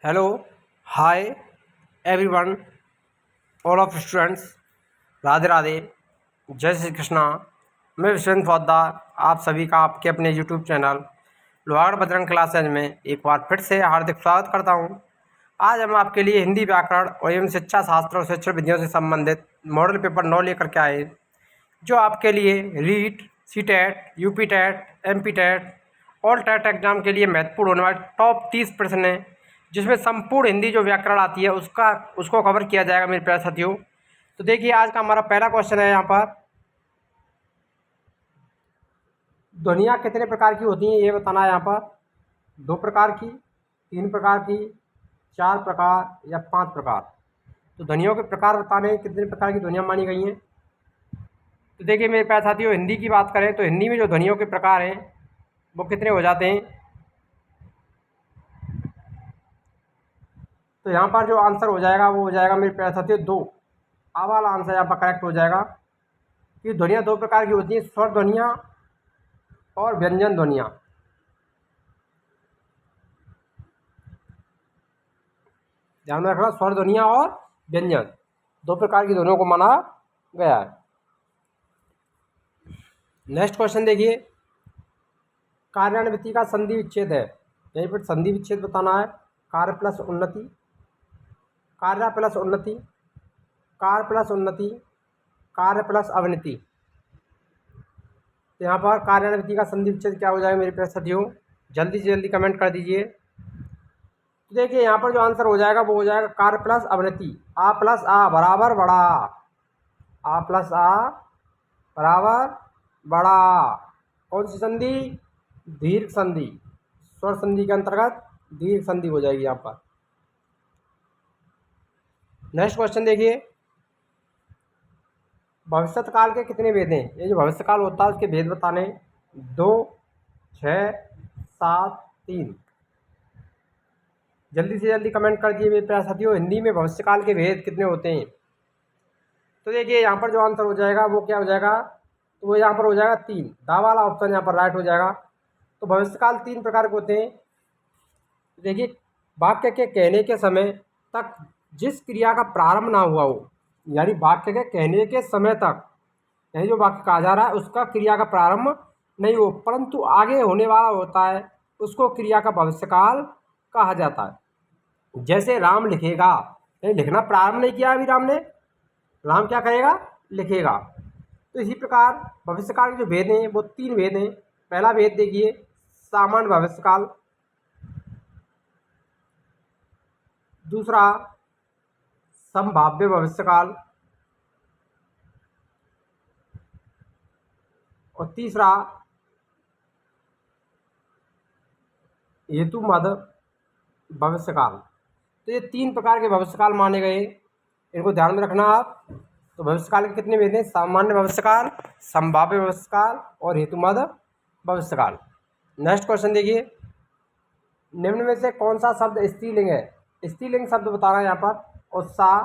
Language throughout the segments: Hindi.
Hello, hi everyone, all of students, Radhe Radhe, जय श्री कृष्णा। मैं विश्वेंद्र पोद्दार आप सभी का आपके अपने YouTube channel Lohagarh Bajrang classes में एक बार फिर से हार्दिक स्वागत करता हूं। आज हम आपके लिए हिंदी व्याकरण और एवं शिक्षा शास्त्र और शिक्षण विधियों से संबंधित मॉडल पेपर 9 लेकर के आए, जो आपके लिए REET, CTET, UP TET, MP TET, all TET exam के लिए महत्वपूर्ण होने वाले टॉप 30 प्रश्न हैं, जिसमें संपूर्ण हिंदी जो व्याकरण आती है उसको कवर किया जाएगा मेरे प्यारे साथियों। तो देखिए, आज का हमारा पहला क्वेश्चन है यहाँ पर, ध्वनियाँ कितने प्रकार की होती हैं ये बताना है। यहाँ पर 2 प्रकार की, 3 प्रकार की, 4 प्रकार या 5 प्रकार। तो ध्वनियों के प्रकार बताने कितने प्रकार की ध्वनियाँ मानी गई हैं। तो देखिए मेरे प्यारे साथियों, हिंदी की बात करें तो हिंदी में जो ध्वनियों के प्रकार हैं वो कितने हो जाते हैं। तो यहाँ पर जो आंसर हो जाएगा वो हो जाएगा मेरे प्यारे साथियों 2। आ वाला आंसर यहाँ पर करेक्ट हो जाएगा कि ध्वनियाँ 2 प्रकार की होती हैं, स्वर ध्वनियाँ और व्यंजन ध्वनियाँ। ध्यान में रखना, स्वर ध्वनियाँ और व्यंजन 2 प्रकार की ध्वनियों को माना गया है। नेक्स्ट क्वेश्चन देखिए, कार्यान्विति का संधि विच्छेद है। यहीं पर संधि विच्छेद बताना है। कार्य प्लस उन्नति, कार्य प्लस उन्नति, कार्य प्लस उन्नति, कार्य प्लस अवनति। तो यहाँ पर कार्यान्विति का संधि विच्छेद क्या हो जाएगा मेरे प्यारे साथियों, जल्दी से जल्दी कमेंट कर दीजिए। तो देखिए यहाँ पर जो आंसर हो जाएगा वो हो जाएगा कार्य प्लस अवनति। आ प्लस आ बराबर बड़ा, आ प्लस आ बराबर बड़ा। कौन सी संधि? दीर्घ संधि। स्वर संधि के अंतर्गत दीर्घ संधि हो जाएगी यहाँ पर। नेक्स्ट क्वेश्चन देखिए, भविष्यत काल के कितने भेद हैं। ये जो भविष्य काल होता है उसके भेद बताने 2, 6, 7, 3। जल्दी से जल्दी कमेंट कर दिए मेरे प्यारे साथियों, हिंदी में भविष्य काल के भेद कितने होते हैं। तो देखिए यहाँ पर जो आंसर हो जाएगा वो क्या हो जाएगा, तो वो यहाँ पर हो जाएगा 3। दा वाला ऑप्शन यहाँ पर राइट हो जाएगा। तो भविष्यकाल 3 प्रकार के होते हैं। देखिए, वाक्य के कहने के समय तक जिस क्रिया का प्रारंभ ना हुआ हो, यानी वाक्य के कहने के समय तक, यानी जो वाक्य कहा जा रहा है उसका क्रिया का प्रारंभ नहीं हो परंतु आगे होने वाला होता है, उसको क्रिया का भविष्यकाल कहा जाता है। जैसे राम लिखेगा, यानी लिखना प्रारंभ नहीं किया अभी राम ने, राम क्या करेगा? लिखेगा। तो इसी प्रकार भविष्यकाल के जो भेद हैं वो 3 भेद हैं। पहला भेद देखिए, सामान्य भविष्यकाल। दूसरा, संभाव्य भविष्यकाल। और तीसरा, हेतुमद भविष्यकाल। तो ये 3 प्रकार के भविष्यकाल माने गए, इनको ध्यान में रखना आप। तो भविष्यकाल के कितने भेद हैं? सामान्य भविष्यकाल, संभाव्य भविष्यकाल और हेतुमद भविष्यकाल। नेक्स्ट क्वेश्चन देखिए, निम्न में से कौन सा शब्द स्त्रीलिंग है। स्त्रीलिंग शब्द बताना है यहाँ पर, उत्साह,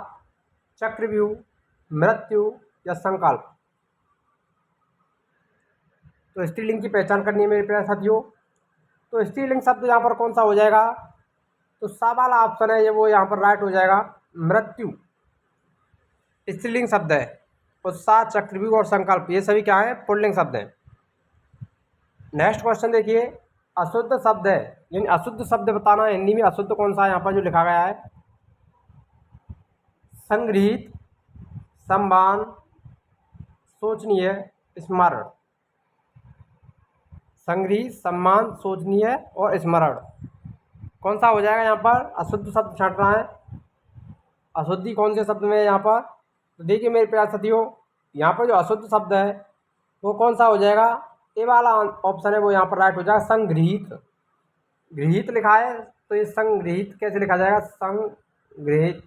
चक्रव्यूह, मृत्यु या संकल्प। तो स्त्रीलिंग की पहचान करनी है मेरे प्यारे साथियों। तो स्त्रीलिंग शब्द यहाँ पर कौन सा हो जाएगा, तो सा वाला ऑप्शन है ये वो यहाँ पर राइट हो जाएगा, मृत्यु स्त्रीलिंग शब्द है। उत्साह, चक्रव्यूह और संकल्प ये सभी क्या है? पुल्लिंग शब्द हैं। नेक्स्ट क्वेश्चन देखिए, अशुद्ध शब्द है, यानी अशुद्ध शब्द बताना है हिंदी में। अशुद्ध कौन सा है यहाँ पर जो लिखा गया है, संग्रहित, सम्मान, सोचनीय, स्मरण। संग्रहित, सम्मान, सोचनीय और स्मरण कौन सा हो जाएगा यहाँ पर? अशुद्ध शब्द छांटना है। अशुद्धि कौन से शब्द में है यहाँ पर? तो देखिए मेरे प्यारे साथियों, यहाँ पर जो अशुद्ध शब्द है वो कौन सा हो जाएगा? ए वाला ऑप्शन है वो यहाँ पर राइट हो जाएगा, संग्रहित। गृहित लिखा है तो ये संग्रहित कैसे लिखा जाएगा? संग्रहित।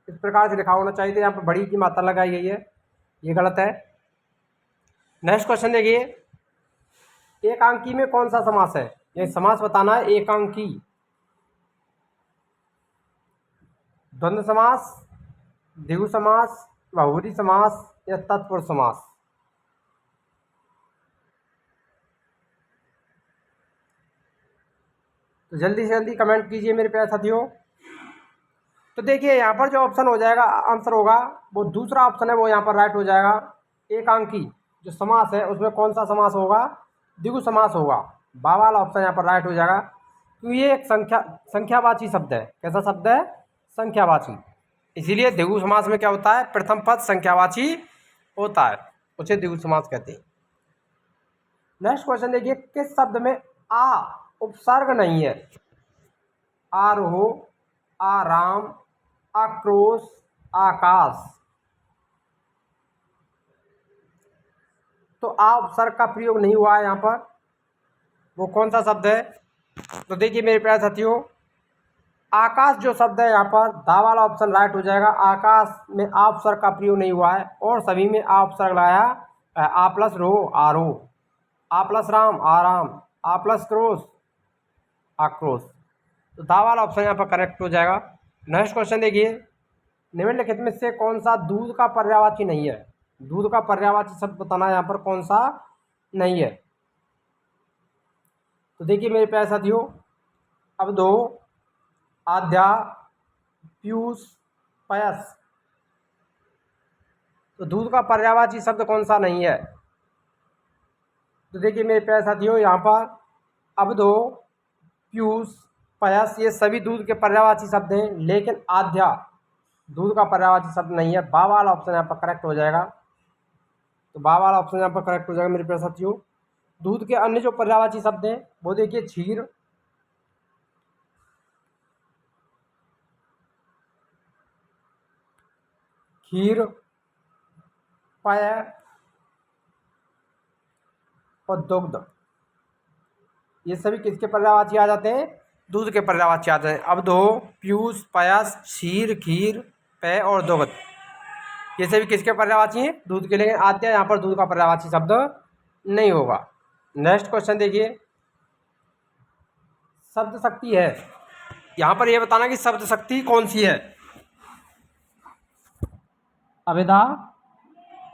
इस प्रकार से लिखा होना चाहिए था, यहाँ पर बड़ी की मात्रा लगाई गई है, ये गलत है। नेक्स्ट क्वेश्चन देखिए, एकांकी में कौन सा समास है, ये समास बताना है। एकांकी, द्वंद्व समास, द्विगु समास, बहुब्रुवी समास या तत्पुरुष समास। तो जल्दी से जल्दी कमेंट कीजिए मेरे प्यारे साथियों। तो देखिए यहाँ पर जो ऑप्शन हो जाएगा आंसर होगा वो दूसरा ऑप्शन है, वो यहाँ पर राइट हो जाएगा। एकांकी जो समास है उसमें कौन सा समास होगा? द्विगु समास होगा। बा वाला ऑप्शन यहाँ पर राइट हो जाएगा। तो ये एक संख्यावाची शब्द है। कैसा शब्द है? संख्यावाची। इसीलिए द्विगु समास में क्या होता है? प्रथम पद संख्यावाची होता है, उसे द्विगु समास कहते हैं। नेक्स्ट क्वेश्चन देखिए, किस शब्द में आ उपसर्ग नहीं है? आरोह, आराम, आक्रोश, आकाश। तो आ उपसर्ग का प्रयोग नहीं हुआ है यहाँ पर, वो कौन सा शब्द है? तो देखिए मेरे प्यारे साथियों, आकाश जो शब्द है यहाँ पर दा वाला ऑप्शन राइट हो जाएगा। आकाश में आ उपसर्ग का प्रयोग नहीं हुआ है और सभी में आ उपसर्ग लाया। आ प्लस रो आरोह, आ प्लस राम आराम, आ प्लस क्रोश आक्रोश। तो दा वाला ऑप्शन यहाँ पर करेक्ट हो जाएगा। नेक्स्ट क्वेश्चन देखिए, निम्नलिखित में से कौन सा दूध का पर्यायवाची नहीं है? दूध का पर्यायवाची शब्द बताना है यहाँ पर कौन सा नहीं है। तो देखिए मेरे प्यारे साथियों, अब दो आध्या, पीयूष, पयस। तो दूध का पर्यायवाची शब्द कौन सा नहीं है? तो देखिए मेरे प्यारे साथियों, यहाँ पर अब दो, पीयूष, पयस ये सभी दूध के पर्यायवाची शब्द हैं, लेकिन आध्या दूध का पर्यायवाची शब्द नहीं है। बा वाला ऑप्शन यहाँ पर करेक्ट हो जाएगा। तो बा वाला ऑप्शन यहाँ पर करेक्ट हो जाएगा मेरे प्यारे साथियों। दूध के अन्य जो पर्यायवाची शब्द हैं वो देखिए, क्षीर, खीर, पेय और दुग्ध। ये सभी किसके पर्यायवाची आ जाते हैं? दूध के पर्यायवाची आते हैं। अब दो, पीयूष, पयस, क्षीर, खीर, पेय और दुग्ध, ये सभी किसके पर्यायवाची हैं? दूध के। लेकिन आद्या यहाँ पर दूध का पर्यायवाची शब्द नहीं होगा। नेक्स्ट क्वेश्चन देखिए, शब्द शक्ति है, यहाँ पर यह बताना कि शब्द शक्ति कौन सी है? अभिधा,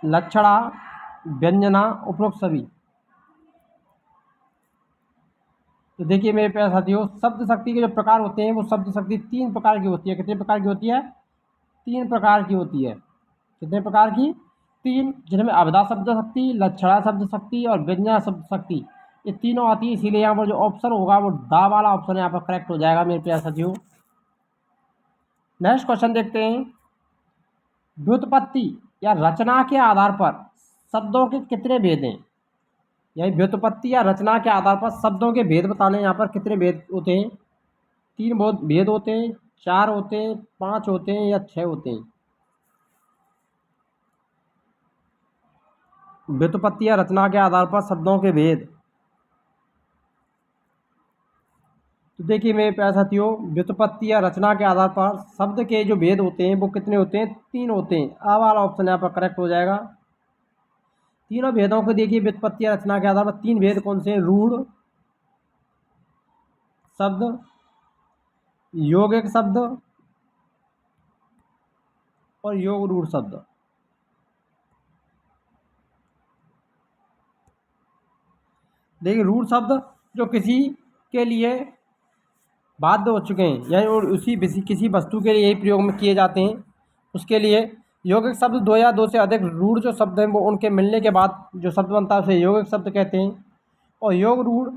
लक्षणा, व्यंजना, उपरोक्त सभी। तो देखिए मेरे प्यारे साथियों, शब्द शक्ति के जो प्रकार होते हैं वो शब्द शक्ति 3 प्रकार की होती है। कितने प्रकार की होती है? 3 प्रकार की होती है। कितने प्रकार की? 3, जिनमें अभिधा शब्द शक्ति, लक्षणा शब्द शक्ति और व्यंजना शब्द शक्ति, ये तीनों आती है। इसीलिए यहाँ पर जो ऑप्शन होगा वो दा वाला ऑप्शन यहाँ पर करेक्ट हो जाएगा मेरे प्यारे साथियों। नेक्स्ट क्वेश्चन देखते हैं, व्युत्पत्ति या रचना के आधार पर शब्दों के कितने भेद हैं? यानी व्युत्पत्ति या रचना के आधार पर शब्दों के भेद बताने, यहाँ पर कितने भेद होते हैं? 3 भेद होते हैं, 4 होते हैं, 5 होते हैं या 6 होते हैं? व्युत्पत्ति या रचना के आधार पर शब्दों के भेद। तो देखिए मेरे प्यारे साथियों, व्युत्पत्ति या रचना के आधार पर शब्द के जो भेद होते हैं वो कितने होते हैं? 3 होते हैं। आ वाला ऑप्शन यहाँ पर करेक्ट हो जाएगा। तीनों भेदों को देखिए, व्युत्पत्ति या रचना के आधार पर 3 भेद कौन से हैं? रूढ़ शब्द, यौगिक शब्द और योग रूढ़ शब्द। देखिए रूढ़ शब्द जो किसी के लिए बाध्य हो चुके हैं, यानी और उसी किसी वस्तु के लिए यही प्रयोग में किए जाते हैं, उसके लिए। यौगिक शब्द 2 या 2 से अधिक रूढ़ जो शब्द हैं वो उनके मिलने के बाद जो शब्द बनता है उसे यौगिक शब्द कहते हैं। और योग रूढ़,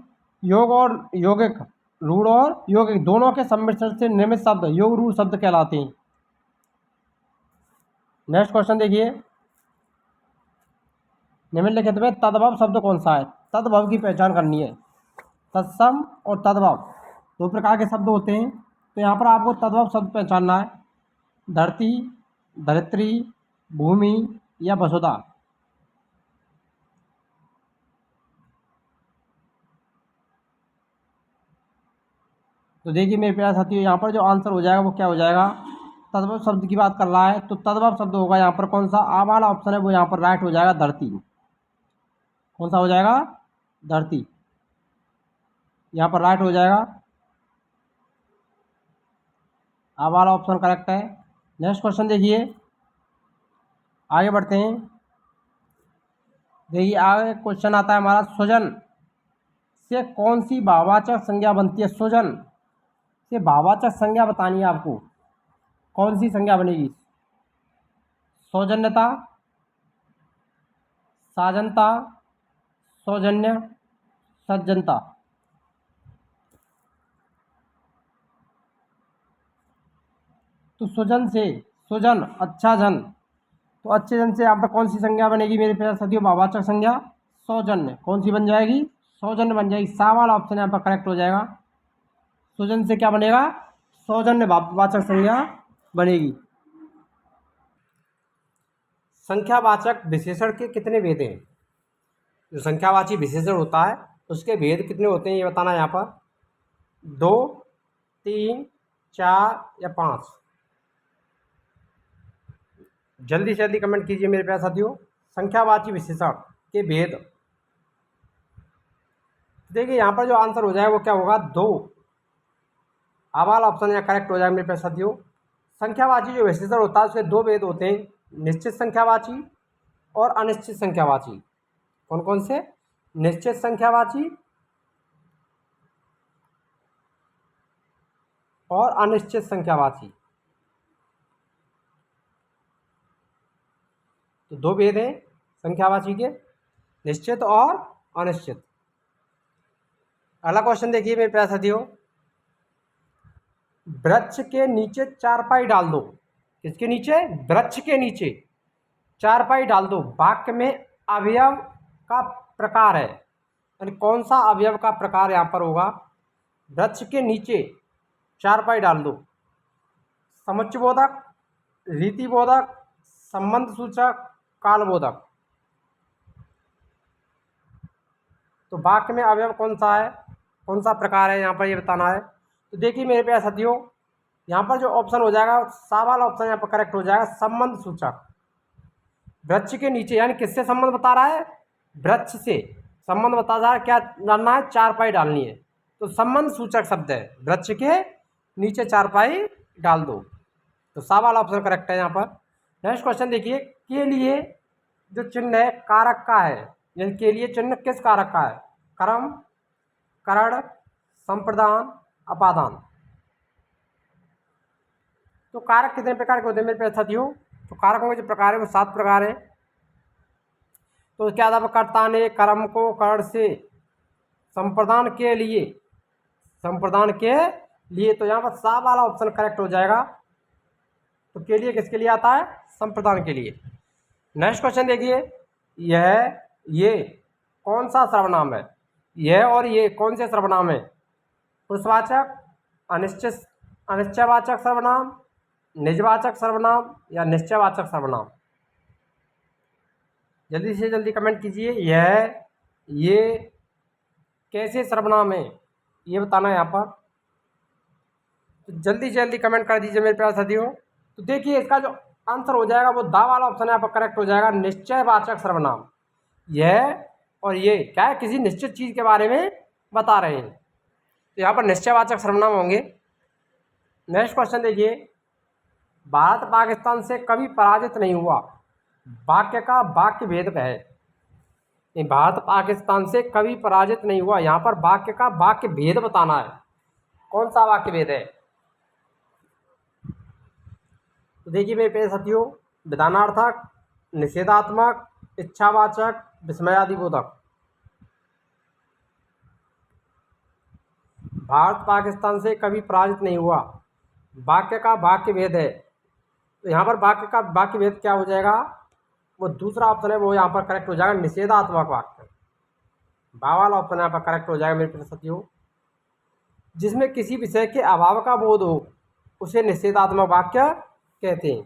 योग और यौगिक, रूढ़ और यौगिक दोनों के सम्मिश्रण से निर्मित शब्द योग रूढ़ शब्द कहलाते हैं। नेक्स्ट क्वेश्चन देखिए, निम्नलिखित में तद्भव शब्द कौन सा है? तद्भव की पहचान करनी है। तत्सम और तद्भव 2 प्रकार के शब्द होते हैं। तो यहाँ पर आपको तद्भव शब्द पहचानना है। धरती, धरित्री, भूमि या वसुधा। तो देखिए मेरे प्यारे साथियों, यहाँ पर जो आंसर हो जाएगा वो क्या हो जाएगा? तद्भव शब्द की बात कर रहा है तो तद्भव शब्द होगा यहाँ पर कौन सा? आ वाला ऑप्शन है वो यहाँ पर राइट हो जाएगा, धरती। कौन सा हो जाएगा? धरती, यहाँ पर राइट हो जाएगा। आ वाला ऑप्शन करेक्ट है। नेक्स्ट क्वेश्चन देखिए, आगे बढ़ते हैं। देखिए आगे क्वेश्चन आता है हमारा, सुजन से कौन सी भाववाचक संज्ञा बनती है? सुजन से भाववाचक संज्ञा बतानी है आपको। कौन सी संज्ञा बनेगी? सौजन्यता, साजनता, सौजन्य, सज्जनता। तो सुजन से सुजन, अच्छा जन, तो अच्छे जन से यहाँ पर कौन सी संज्ञा बनेगी मेरे प्यारे साथियों? भाववाचक संज्ञा सौजन्य। कौन सी बन जाएगी? सौजन्य बन जाएगी। सा वाला ऑप्शन यहाँ पर करेक्ट हो जाएगा। सुजन से क्या बनेगा? सौजन्य भाववाचक संज्ञा बनेगी। संख्यावाचक विशेषण के कितने भेद हैं? जो संख्यावाची विशेषण होता है उसके भेद कितने होते हैं ये बताना है यहाँ पर। 2, 3, 4 या 5? जल्दी से जल्दी कमेंट कीजिए मेरे प्यारे साथियों। संख्यावाची विशेषण के भेद। देखिए यहाँ पर जो आंसर हो जाएगा वो क्या होगा? 2। आ वाला ऑप्शन यहाँ करेक्ट हो जाएगा मेरे प्यारे साथियों। संख्यावाची जो विशेषण होता है उसके 2 भेद होते हैं, निश्चित संख्यावाची और अनिश्चित संख्यावाची। कौन कौन से? निश्चित संख्यावाची और अनिश्चित संख्यावाची। तो 2 भेद हैं संख्यावाची के, निश्चित और अनिश्चित। अगला क्वेश्चन देखिए मेरे प्यारे साथियों। वृक्ष के नीचे चारपाई डाल दो। किसके नीचे? वृक्ष के नीचे चारपाई डाल दो। वाक्य में अवयव का प्रकार है, यानी कौन सा अवयव का प्रकार यहाँ पर होगा? वृक्ष के नीचे चारपाई डाल दो। समुच्चयबोधक, रीतिबोधक, संबंध सूचक, कालबोधक। तो वाक्य में अवयव कौन सा है, कौन सा प्रकार है यहाँ पर ये बताना है। तो देखिए मेरे प्यारे साथियों, यहाँ पर जो ऑप्शन हो जाएगा सा वाला ऑप्शन यहाँ पर करेक्ट हो जाएगा, संबंध सूचक। वृक्ष के नीचे यानी किससे संबंध बता रहा है? वृक्ष से संबंध बता रहा है। क्या डालना है? चारपाई डालनी है। तो संबंध सूचक शब्द है, वृक्ष के नीचे चारपाई डाल दो। तो सा वाला ऑप्शन करेक्ट है यहाँ पर। नेक्स्ट क्वेश्चन देखिए। के लिए जो चिन्ह है कारक का है, यानी के लिए चिन्ह किस कारक का है? कर्म, करण, संप्रदान, अपादान। तो कारक कितने प्रकार के होते हैं मेरे प्यारे साथियों? तो कारकों के जो प्रकार है वो 7 प्रकार है। तो क्या था? कर्ता ने कर्म को करण से संप्रदान के लिए, संप्रदान के लिए, तो यहाँ पर सा वाला ऑप्शन करेक्ट हो जाएगा। तो के लिए किसके लिए आता है? संप्रदान के लिए। नेक्स्ट क्वेश्चन देखिए। ये कौन सा सर्वनाम है? यह और ये कौन से सर्वनाम है? पुरुषवाचक, अनिश्चयवाचक सर्वनाम, निजवाचक सर्वनाम या निश्चयवाचक सर्वनाम? जल्दी से जल्दी कमेंट कीजिए। ये कैसे सर्वनाम है ये बताना है यहाँ पर। तो जल्दी से जल्दी कमेंट कर दीजिए मेरे प्यारे साथियों। तो देखिए इसका जो आंसर हो जाएगा वो दा वाला ऑप्शन यहाँ पर करेक्ट हो जाएगा, निश्चयवाचक सर्वनाम। यह और ये क्या है? किसी निश्चित चीज़ के बारे में बता रहे हैं, तो यहाँ पर निश्चयवाचक सर्वनाम होंगे। नेक्स्ट क्वेश्चन देखिए। भारत पाकिस्तान से कभी पराजित नहीं हुआ। वाक्य का वाक्य भेद है। भारत पाकिस्तान से कभी पराजित नहीं हुआ, यहाँ पर वाक्य का वाक्य भेद बताना है। कौन सा वाक्य भेद है? तो देखिए मेरे प्यारे साथियों, विधानार्थक, निषेधात्मक, इच्छावाचक, विस्मयादिबोधक। भारत पाकिस्तान से कभी पराजित नहीं हुआ, वाक्य का वाक्य भेद है। तो यहाँ पर वाक्य का वाक्य भेद क्या हो जाएगा? वो दूसरा ऑप्शन है, वो यहाँ पर करेक्ट हो जाएगा, निषेधात्मक वाक्य। बा वाला ऑप्शन यहाँ पर करेक्ट हो जाएगा मेरे प्यारे साथियों। जिसमें किसी विषय के अभाव का बोध हो उसे निषेधात्मक वाक्य कहते हैं।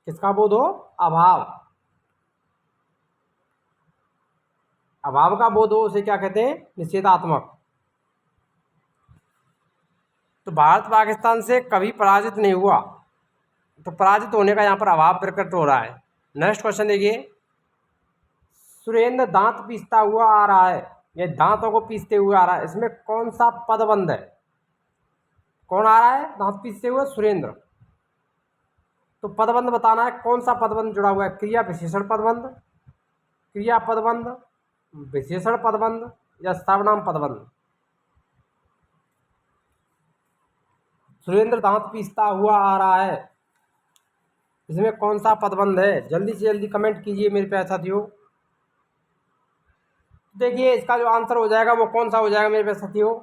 किसका बोध हो? अभाव, अभाव का बोध हो उसे क्या कहते हैं? निषेधात्मक। तो भारत पाकिस्तान से कभी पराजित नहीं हुआ, तो पराजित होने का यहाँ पर अभाव प्रकट हो रहा है। नेक्स्ट क्वेश्चन देखिए। सुरेंद्र दांत पीसता हुआ आ रहा है, ये दांतों को पीसते हुए आ रहा है, इसमें कौन सा पदबंध है? कौन आ रहा है दांत पीसते हुए? सुरेंद्र। तो पदबंध बताना है, कौन सा पदबंध जुड़ा हुआ है? क्रिया विशेषण पदबंध, क्रिया पदबंध, विशेषण पदबंध या सर्वनाम पदबंध? सुरेंद्र दांत पीसता हुआ आ रहा है, इसमें कौन सा पदबंध है? जल्दी से जल्दी कमेंट कीजिए मेरे प्यारे साथियों। देखिए इसका जो आंसर हो जाएगा वो कौन सा हो जाएगा मेरे प्यारे साथियों?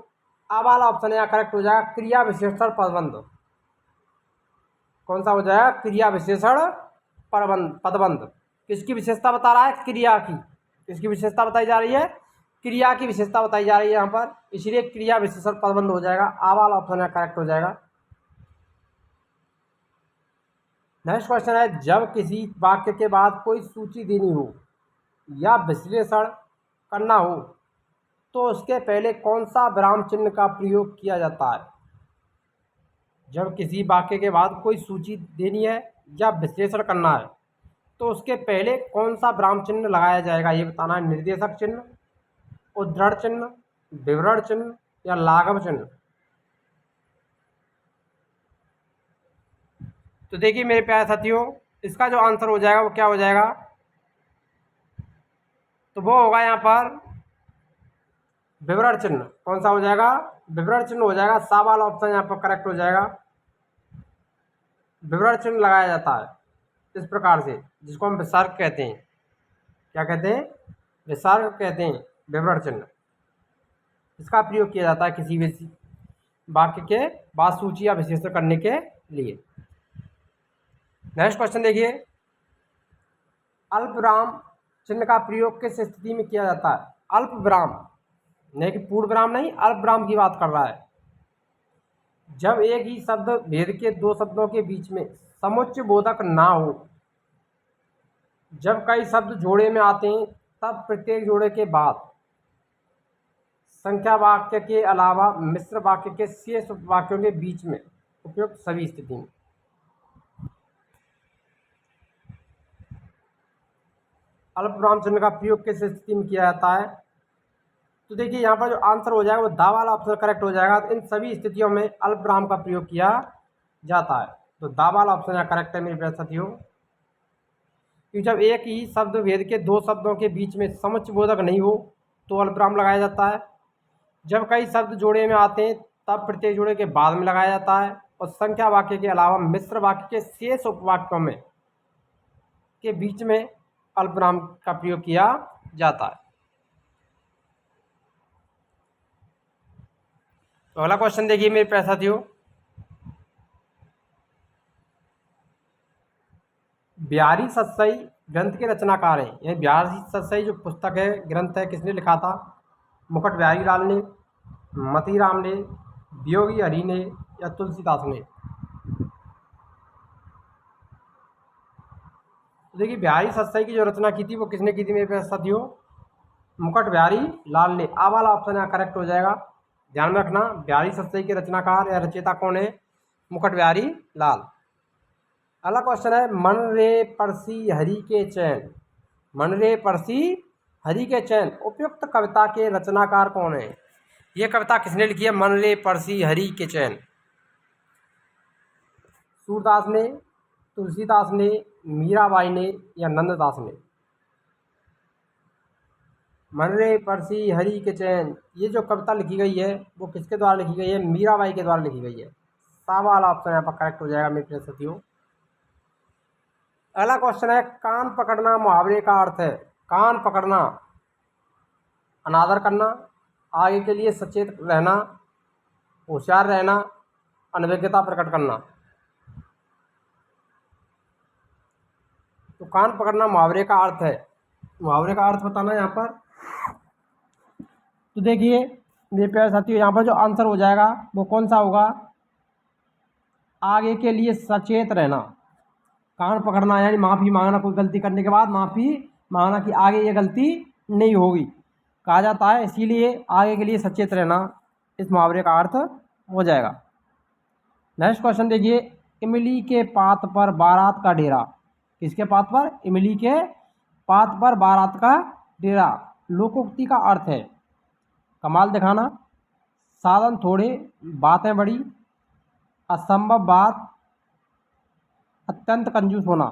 आ वाला ऑप्शन यहाँ करेक्ट हो जाएगा, क्रिया विशेषण पदबंध। कौन सा हो जाएगा? क्रिया विशेषण पदबंध। किसकी विशेषता बता रहा है? क्रिया की। किसकी विशेषता बताई जा रही है? क्रिया की विशेषता बताई जा रही है यहाँ पर, इसलिए क्रिया विशेषण पदबंध हो जाएगा। आ वाला ऑप्शन यहाँ करेक्ट हो जाएगा। नेक्स्ट क्वेश्चन है, जब किसी वाक्य के बाद कोई सूची देनी हो या विश्लेषण करना हो तो उसके पहले कौन सा विराम चिन्ह का प्रयोग किया जाता है? जब किसी वाक्य के बाद कोई सूची देनी है या विश्लेषण करना है तो उसके पहले कौन सा विराम चिन्ह लगाया जाएगा, ये बताना है। निर्देशक चिन्ह, उद्धरण चिन्ह, विवरण चिन्ह या लाघव चिन्ह? तो देखिए मेरे प्यारे साथियों, इसका जो आंसर हो जाएगा वो क्या हो जाएगा? तो वो होगा यहाँ पर विवरण चिन्ह। कौन सा हो जाएगा? विवरण चिन्ह हो जाएगा। सा वाला ऑप्शन यहाँ पर करेक्ट हो जाएगा। विवरण चिन्ह लगाया जाता है इस प्रकार से, जिसको हम विसर्ग कहते हैं। क्या कहते हैं? विसर्ग कहते हैं, विवरण चिन्ह। इसका प्रयोग किया जाता है किसी भी वाक्य के बाद सूची या विश्लेषण करने के लिए। नेक्स्ट क्वेश्चन देखिए, अल्प विराम चिन्ह का प्रयोग किस स्थिति में किया जाता है? अल्प विराम, नहीं कि पूर्ण विराम नहीं, अल्प विराम की बात कर रहा है। जब एक ही शब्द भेद के दो शब्दों के बीच में समुच्चय बोधक ना हो। जब कई शब्द जोड़े में आते हैं तब प्रत्येक जोड़े के बाद संख्या वाक्य के अलावा मिश्र वाक्य के शेष वाक्यों के बीच में उपयुक्त सभी स्थिति में। अल्प विराम चिन्ह का प्रयोग किस स्थिति में किया जाता है? तो देखिए यहाँ पर जो आंसर हो जाएगा वो दा वाला ऑप्शन करेक्ट हो जाएगा। इन सभी स्थितियों में अल्प विराम का प्रयोग किया जाता है, तो दा वाला ऑप्शन यहाँ करेक्ट है मेरे प्यारे साथियों। कि जब एक ही शब्द भेद के दो शब्दों के बीच में समुच्चय बोधक नहीं हो तो अल्प विराम लगाया जाता है। जब कई शब्द जोड़े में आते हैं तब प्रत्येक जोड़े के बाद में लगाया जाता है, और संख्या वाक्य के अलावा मिश्र वाक्य के शेष उपवाक्यों में के बीच में अल्प विराम का प्रयोग किया जाता है। तो अगला क्वेश्चन देखिए मेरे प्यारे साथियों, बिहारी सतसई ग्रंथ के रचनाकार हैं। यह बिहारी सतसई जो पुस्तक है, ग्रंथ है, किसने लिखा था? मुकुट बिहारी लाल ने, मतीराम ने, वियोगी हरि ने या तुलसीदास ने? तो देखिए बिहारी सतसई की जो रचना की थी वो किसने की थी मेरे प्यारे साथियों? मुकुट बिहारी लाल ने। आ वाला ऑप्शन यहाँ करेक्ट हो जाएगा। ध्यान में रखना, बिहारी सतसई के रचनाकार या रचयिता कौन है? मुकुट बिहारी लाल। अगला क्वेश्चन है, मन रे परसी हरि के चैन। मन रे परसी हरि के चैन उपयुक्त कविता के रचनाकार कौन है? ये कविता किसने लिखी है? मन रे परसी हरि के चैन। सूरदास ने, तुलसीदास ने, मीराबाई ने या नंददास ने? मन रे परसी हरि के चैन, ये जो कविता लिखी गई है वो किसके द्वारा लिखी गई है? मीराबाई के द्वारा लिखी गई है। सा वाला ऑप्शन यहाँ पर करेक्ट हो जाएगा मेरे प्यारे साथियों। अगला क्वेश्चन है, कान पकड़ना मुहावरे का अर्थ है। कान पकड़ना, अनादर करना, आगे के लिए सचेत रहना, होशियार रहना, अनभिज्ञता प्रकट करना। तो कान पकड़ना मुहावरे का अर्थ है। मुहावरे का अर्थ बताना यहाँ पर। तो देखिए मेरे प्यारे साथियों, यहाँ पर जो आंसर हो जाएगा वो कौन सा होगा? आगे के लिए सचेत रहना। कान पकड़ना यानी माफ़ी मांगना, कोई गलती करने के बाद माफ़ी मांगना कि आगे ये गलती नहीं होगी कहा जाता है, इसीलिए आगे के लिए सचेत रहना इस मुहावरे का अर्थ हो जाएगा। नेक्स्ट क्वेश्चन देखिए, इमली के पात पर बारात का डेरा। किसके पात पर? इमली के पात पर बारात का डेरा लोकोक्ति का अर्थ है कमाल दिखाना, साधन थोड़े बातें बड़ी, असंभव बात, अत्यंत कंजूस होना।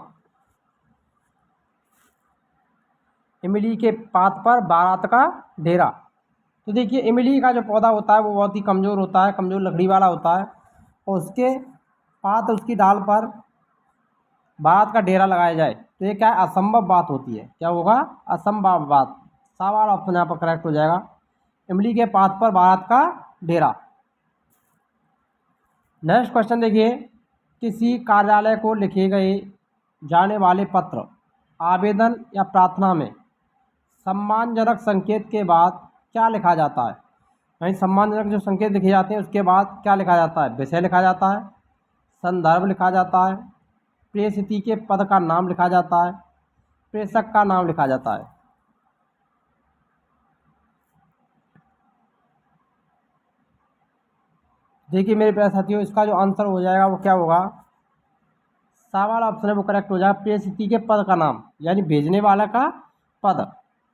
इमली के पात पर बारात का डेरा। तो देखिए इमली का जो पौधा होता है वो बहुत ही कमज़ोर होता है, कमज़ोर लकड़ी वाला होता है, और उसके पात उसकी डाल पर बारात का डेरा लगाया जाए तो ये क्या है, असंभव बात होती है। क्या होगा, असंभव बात। सा वाला ऑप्शन यहाँ पर करेक्ट हो जाएगा। इमली के पात पर बारात का डेरा। नेक्स्ट क्वेश्चन देखिए, किसी कार्यालय को लिखे गए जाने वाले पत्र, आवेदन या प्रार्थना में सम्मानजनक संकेत के बाद क्या लिखा जाता है। यानी सम्मानजनक जो संकेत लिखे जाते हैं उसके बाद क्या लिखा जाता है, विषय लिखा जाता है, संदर्भ लिखा जाता है, प्रेषित के पद का नाम लिखा जाता है, प्रेषक का नाम लिखा जाता है। देखिए मेरे प्यारे साथियों, इसका जो आंसर हो जाएगा वो क्या होगा, सा वाला ऑप्शन है वो करेक्ट हो जाएगा। प्रेषित के पद का नाम, यानी भेजने वाला का पद,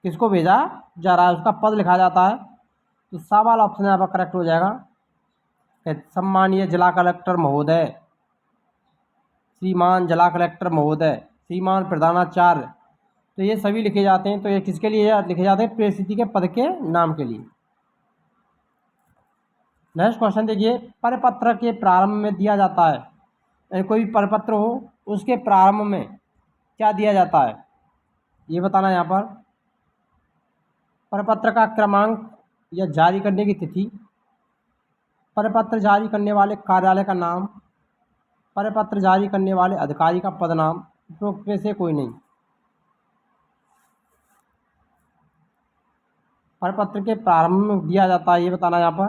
किसको भेजा जा रहा है उसका पद लिखा जाता है। तो सा वाला ऑप्शन यहाँ पर करेक्ट हो जाएगा। सम्मानीय जिला कलेक्टर महोदय, श्रीमान जिला कलेक्टर महोदय, श्रीमान प्रधानाचार्य, तो ये सभी लिखे जाते हैं। तो ये किसके लिए लिखे जाते हैं, प्रेषित के पद के नाम के लिए। नेक्स्ट क्वेश्चन देखिए, परपत्र के प्रारंभ में दिया जाता है, यानी कोई भी परपत्र हो उसके प्रारंभ में क्या दिया जाता है, ये बताना। यहाँ पर परपत्र का क्रमांक या जारी करने की तिथि, परपत्र जारी करने वाले कार्यालय का नाम, परपत्र जारी करने वाले अधिकारी का पदनाम, उपरोक्त में से कोई नहीं। परपत्र के प्रारंभ में दिया जाता है, ये बताना यहाँ पर।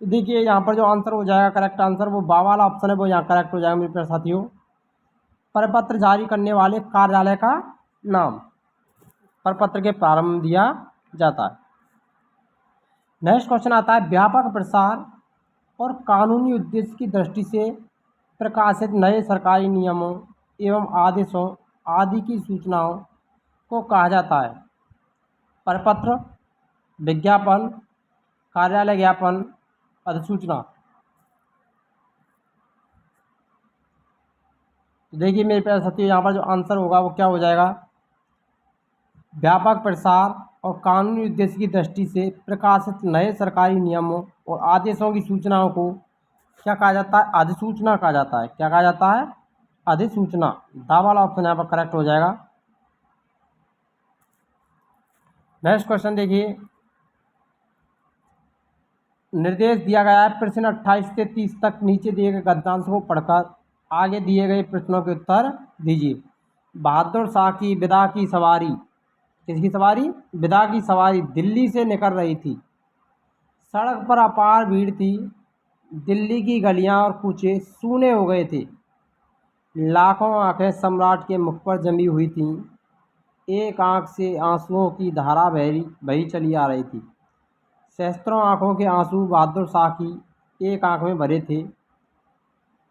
तो देखिए यहाँ पर जो आंसर हो जाएगा, करेक्ट आंसर वो बा वाला ऑप्शन है वो यहाँ करेक्ट हो जाएगा मेरे प्यारे साथियों। परपत्र जारी करने वाले कार्यालय का नाम परपत्र के प्रारंभ में दिया जाता है। नेक्स्ट क्वेश्चन आता है, व्यापक प्रसार और कानूनी उद्देश्य की दृष्टि से प्रकाशित नए सरकारी नियमों एवं आदेशों आदि की सूचनाओं को कहा जाता है, परपत्र, विज्ञापन, कार्यालय ज्ञापन, अधिसूचना। तो देखिए मेरे प्यारे साथियों, यहाँ पर जो आंसर होगा वो क्या हो जाएगा, व्यापक प्रसार और कानूनी उद्देश्य की दृष्टि से प्रकाशित नए सरकारी नियमों और आदेशों की सूचनाओं को क्या कहा जाता है, अधिसूचना कहा जाता है। क्या कहा जाता है, अधिसूचना। दा वाला ऑप्शन यहाँ पर करेक्ट हो जाएगा। नेक्स्ट क्वेश्चन देखिए, निर्देश दिया गया है प्रश्न 28 से 30 तक नीचे दिए गए गद्यांश को पढ़कर आगे दिए गए प्रश्नों के उत्तर दीजिए। बहादुर शाह की विदा की सवारी, किसकी सवारी, विदा की सवारी दिल्ली से निकल रही थी। सड़क पर अपार भीड़ थी, दिल्ली की गलियां और कूचे सूने हो गए थे। लाखों आंखें सम्राट के मुख पर जमी हुई थीं, एक आंख से आंसुओं की धारा बही चली आ रही थी। सहस्त्रों आंखों के आंसू बहादुर शाह की एक आंख में भरे थे।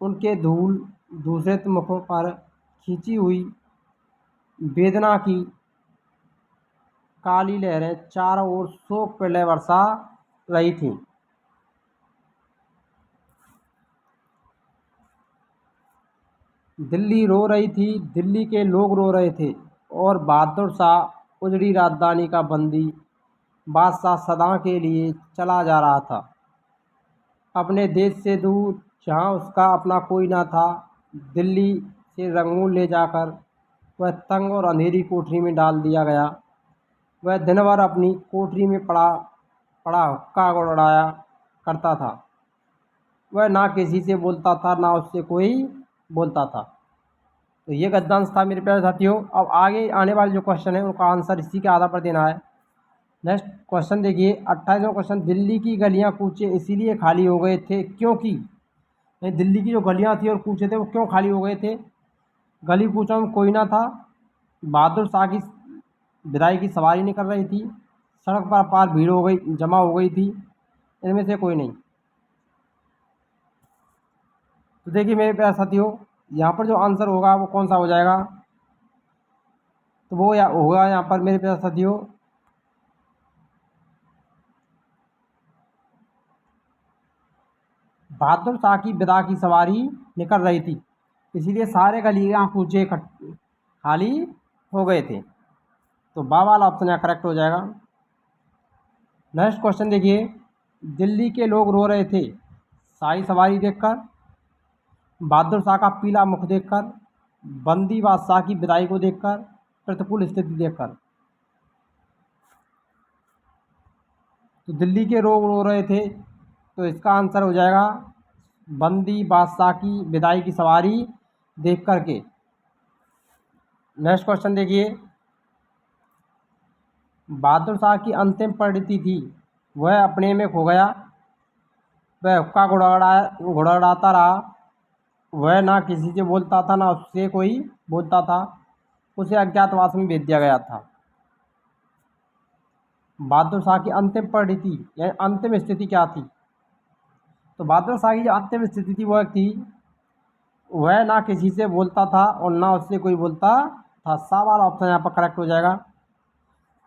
उनके धूल दूसरे मुखों पर खींची हुई वेदना की काली लहरें चारों ओर शोक प्रलय बरसा रही थीं। दिल्ली रो रही थी, दिल्ली के लोग रो रहे थे और बहादुर शाह उजड़ी राजधानी का बंदी बादशाह सदा के लिए चला जा रहा था, अपने देश से दूर, जहाँ उसका अपना कोई ना था। दिल्ली से रंगून ले जाकर वह तंग और अंधेरी कोठरी में डाल दिया गया। वह दिन भर अपनी कोठरी में पड़ा पड़ा हुक्का उड़ाया करता था। वह ना किसी से बोलता था, ना उससे कोई बोलता था। तो ये गद्यांश था मेरे प्यारे साथियों। अब आगे आने वाले जो क्वेश्चन है उनका आंसर इसी के आधार पर देना है। नेक्स्ट क्वेश्चन देखिए, 28वां क्वेश्चन, दिल्ली की गलियां कूचे इसीलिए खाली हो गए थे क्योंकि, दिल्ली की जो गलियां थी और कूचे थे वो क्यों खाली हो गए थे। गली कूचों में कोई ना था, बहादुर शाह की विदाई की सवारी निकल रही थी, सड़क पर अपार भीड़ हो गई, जमा हो गई थी, इनमें से कोई नहीं। तो देखिए मेरे प्यारे साथियों, यहाँ पर जो आंसर होगा वो कौन सा हो जाएगा, तो वो होगा यहाँ पर मेरे प्यारे साथियों बहादुर शाह की विदा की सवारी निकल रही थी, इसीलिए सारे गलियां कूचे खाली हो गए थे। तो बा वाला ऑप्शन यहाँ करेक्ट हो जाएगा। नेक्स्ट क्वेश्चन देखिए, दिल्ली के लोग रो रहे थे, शाही सवारी देखकर, बहादुर शाह का पीला मुख देखकर, बंदी बादशाह की विदाई को देखकर, प्रतिकूल स्थिति देखकर। तो दिल्ली के लोग रो रहे थे, तो इसका आंसर हो जाएगा बंदी बादशाह की विदाई की सवारी देख कर के। नेक्स्ट क्वेश्चन देखिए, बहादुर शाह की अंतिम परिणति थी, वह अपने में खो गया, वह हुक्का गुड़गुड़ाता रहा, वह ना किसी से बोलता था ना उससे कोई बोलता था, उसे अज्ञातवास में भेज दिया गया था। बहादुर शाह की अंतिम परिणति यानी अंतिम स्थिति क्या थी? तो बहादुर शाह की जो अंतिम स्थिति थी वह थी, वह ना किसी से बोलता था और ना उससे कोई बोलता था। सा वाला ऑप्शन यहाँ पर करेक्ट हो जाएगा।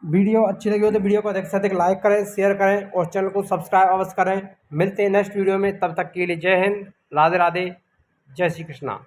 वीडियो अच्छी लगी हो तो वीडियो को अधिक से अधिक लाइक करें, शेयर करें और चैनल को सब्सक्राइब अवश्य करें। मिलते हैं नेक्स्ट वीडियो में, तब तक के लिए जय हिंद, राधे राधे, जय श्री कृष्णा।